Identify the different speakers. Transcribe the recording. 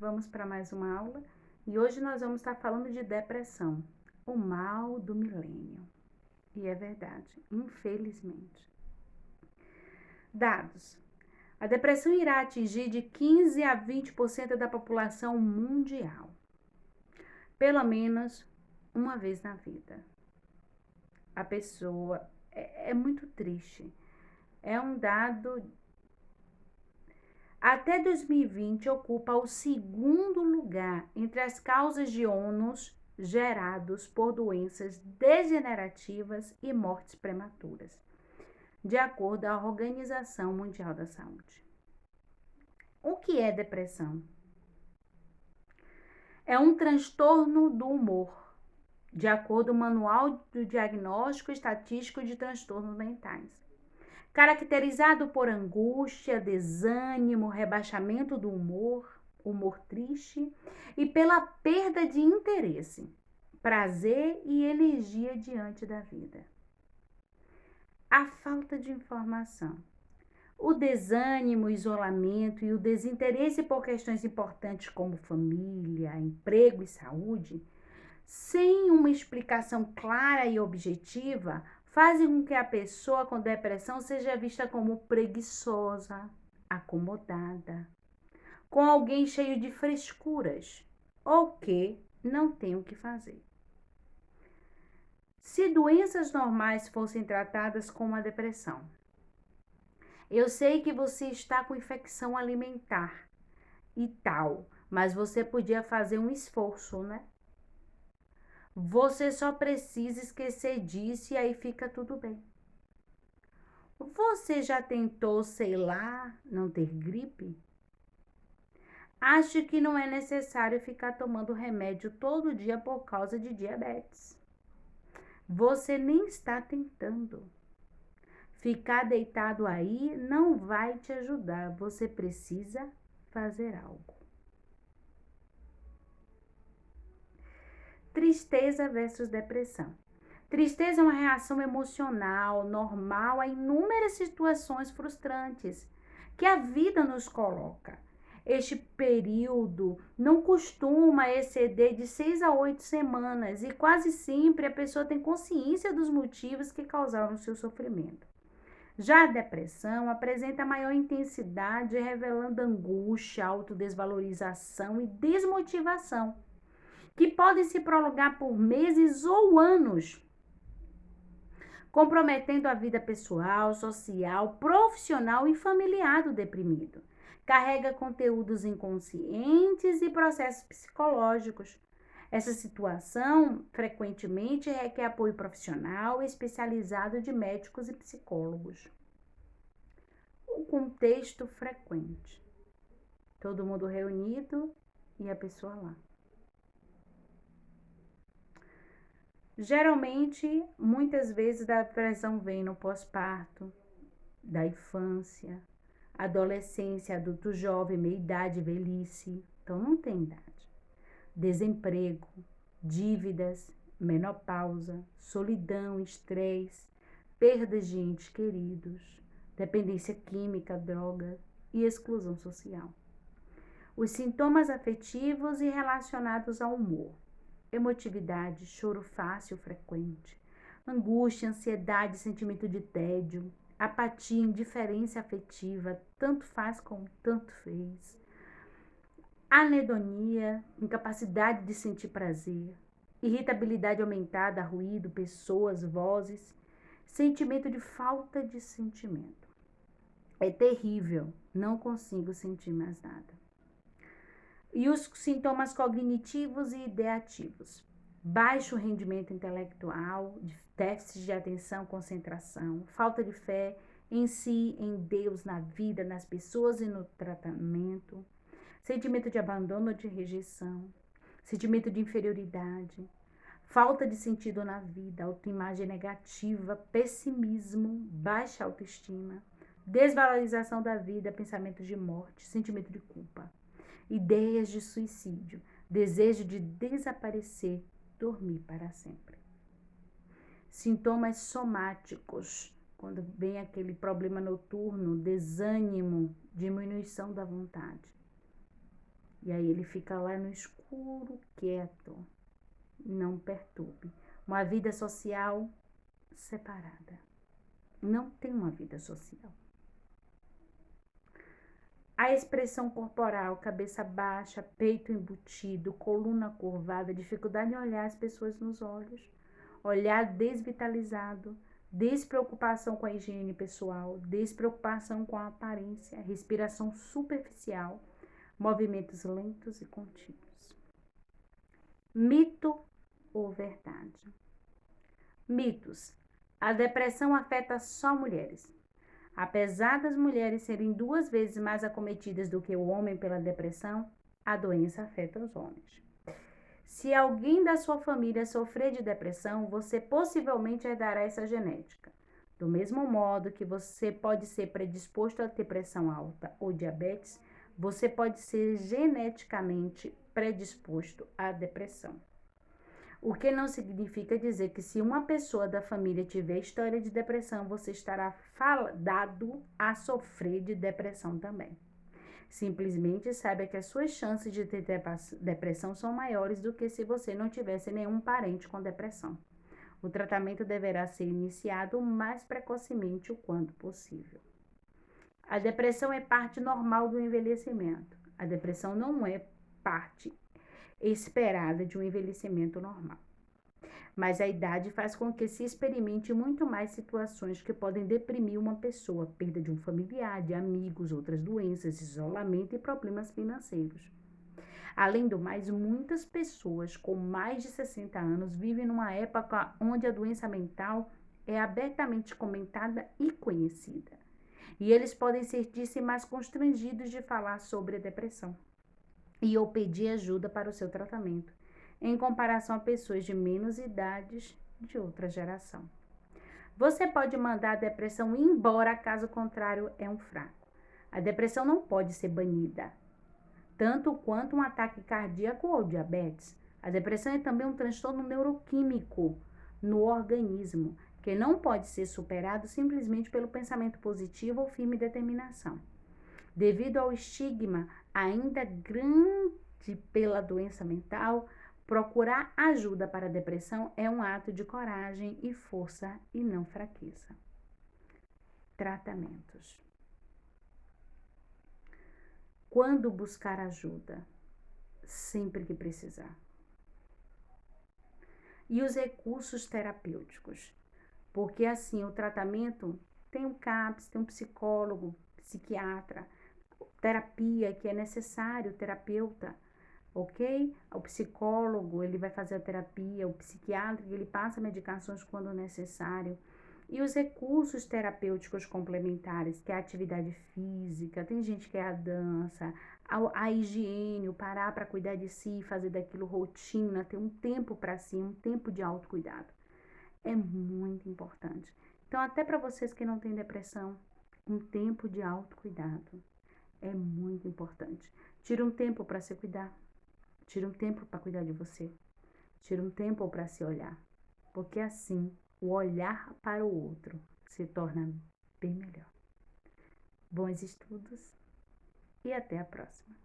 Speaker 1: Vamos para mais uma aula e hoje nós vamos estar falando de depressão, o mal do milênio. E é verdade, infelizmente. Dados: a depressão irá atingir de 15 a 20% da população mundial, pelo menos uma vez na vida. A pessoa é muito triste. É um dado. Até 2020, ocupa o segundo lugar entre as causas de ônus gerados por doenças degenerativas e mortes prematuras, de acordo com a Organização Mundial da Saúde. O que é depressão? É um transtorno do humor, de acordo com o Manual do Diagnóstico Estatístico de Transtornos Mentais, caracterizado por angústia, desânimo, rebaixamento do humor triste e pela perda de interesse, prazer e energia diante da vida. A falta de informação, o desânimo, o isolamento e o desinteresse por questões importantes como família, emprego e saúde, sem uma explicação clara e objetiva, fazem com que a pessoa com depressão seja vista como preguiçosa, acomodada, com alguém cheio de frescuras ou que não tem o que fazer. Se doenças normais fossem tratadas como a depressão, eu sei que você está com infecção alimentar e tal, mas você podia fazer um esforço, né? Você só precisa esquecer disso e aí fica tudo bem. Você já tentou, sei lá, não ter gripe? Acho que não é necessário ficar tomando remédio todo dia por causa de diabetes. Você nem está tentando. Ficar deitado aí não vai te ajudar. Você precisa fazer algo. Tristeza versus depressão. Tristeza é uma reação emocional normal a inúmeras situações frustrantes que a vida nos coloca. Este período não costuma exceder de 6 a 8 semanas e quase sempre a pessoa tem consciência dos motivos que causaram o seu sofrimento. Já a depressão apresenta maior intensidade, revelando angústia, autodesvalorização e desmotivação, que podem se prolongar por meses ou anos, comprometendo a vida pessoal, social, profissional e familiar do deprimido. Carrega conteúdos inconscientes e processos psicológicos. Essa situação frequentemente requer apoio profissional especializado de médicos e psicólogos. O contexto frequente. Todo mundo reunido e a pessoa lá. Geralmente, muitas vezes a depressão vem no pós-parto, da infância, adolescência, adulto jovem, meia-idade, velhice. Então, não tem idade. Desemprego, dívidas, menopausa, solidão, estresse, perdas de entes queridos, dependência química, droga e exclusão social. Os sintomas afetivos e relacionados ao humor. Emotividade, choro fácil frequente, angústia, ansiedade, sentimento de tédio, apatia, indiferença afetiva, tanto faz como tanto fez, anedonia, incapacidade de sentir prazer, irritabilidade aumentada, ruído, pessoas, vozes, sentimento de falta de sentimento. É terrível, não consigo sentir mais nada. E os sintomas cognitivos e ideativos. Baixo rendimento intelectual, déficit de atenção, concentração, falta de fé em si, em Deus, na vida, nas pessoas e no tratamento, sentimento de abandono ou de rejeição, sentimento de inferioridade, falta de sentido na vida, autoimagem negativa, pessimismo, baixa autoestima, desvalorização da vida, pensamentos de morte, sentimento de culpa, ideias de suicídio, desejo de desaparecer, dormir para sempre. Sintomas somáticos, quando vem aquele problema noturno, desânimo, diminuição da vontade. E aí ele fica lá no escuro, quieto, não perturbe. Uma vida social separada. Não tem uma vida social. A expressão corporal, cabeça baixa, peito embutido, coluna curvada, dificuldade em olhar as pessoas nos olhos, olhar desvitalizado, despreocupação com a higiene pessoal, despreocupação com a aparência, respiração superficial, movimentos lentos e contínuos. Mito ou verdade? Mitos. A depressão afeta só mulheres. Apesar das mulheres serem 2 vezes mais acometidas do que o homem pela depressão, a doença afeta os homens. Se alguém da sua família sofrer de depressão, você possivelmente herdará essa genética. Do mesmo modo que você pode ser predisposto a ter pressão alta ou diabetes, você pode ser geneticamente predisposto à depressão. O que não significa dizer que se uma pessoa da família tiver história de depressão, você estará fadado a sofrer de depressão também. Simplesmente saiba que as suas chances de ter depressão são maiores do que se você não tivesse nenhum parente com depressão. O tratamento deverá ser iniciado o mais precocemente o quanto possível. A depressão é parte normal do envelhecimento. A depressão não é parte esperada de um envelhecimento normal. Mas a idade faz com que se experimente muito mais situações que podem deprimir uma pessoa, perda de um familiar, de amigos, outras doenças, isolamento e problemas financeiros. Além do mais, muitas pessoas com mais de 60 anos vivem numa época onde a doença mental é abertamente comentada e conhecida. E eles podem sentir-se mais constrangidos de falar sobre a depressão e ou pedir ajuda para o seu tratamento, em comparação a pessoas de menos idades de outra geração. Você pode mandar a depressão embora, caso contrário, é um fraco. A depressão não pode ser banida, tanto quanto um ataque cardíaco ou diabetes. A depressão é também um transtorno neuroquímico no organismo, que não pode ser superado simplesmente pelo pensamento positivo ou firme determinação. Devido ao estigma ainda grande pela doença mental, procurar ajuda para a depressão é um ato de coragem e força e não fraqueza. Tratamentos. Quando buscar ajuda? Sempre que precisar. E os recursos terapêuticos? Porque assim, o tratamento tem um CAPS, tem um psicólogo, psiquiatra, terapia que é necessário, terapeuta, ok? O psicólogo, ele vai fazer a terapia, o psiquiatra, ele passa medicações quando necessário. E os recursos terapêuticos complementares, que é a atividade física, tem gente que é a dança, a higiene, o parar para cuidar de si, fazer daquilo rotina, ter um tempo para si, um tempo de autocuidado. É muito importante. Então, até para vocês que não têm depressão, um tempo de autocuidado é muito importante. Tira um tempo para se cuidar. Tira um tempo para cuidar de você. Tira um tempo para se olhar. Porque assim, o olhar para o outro se torna bem melhor. Bons estudos e até a próxima.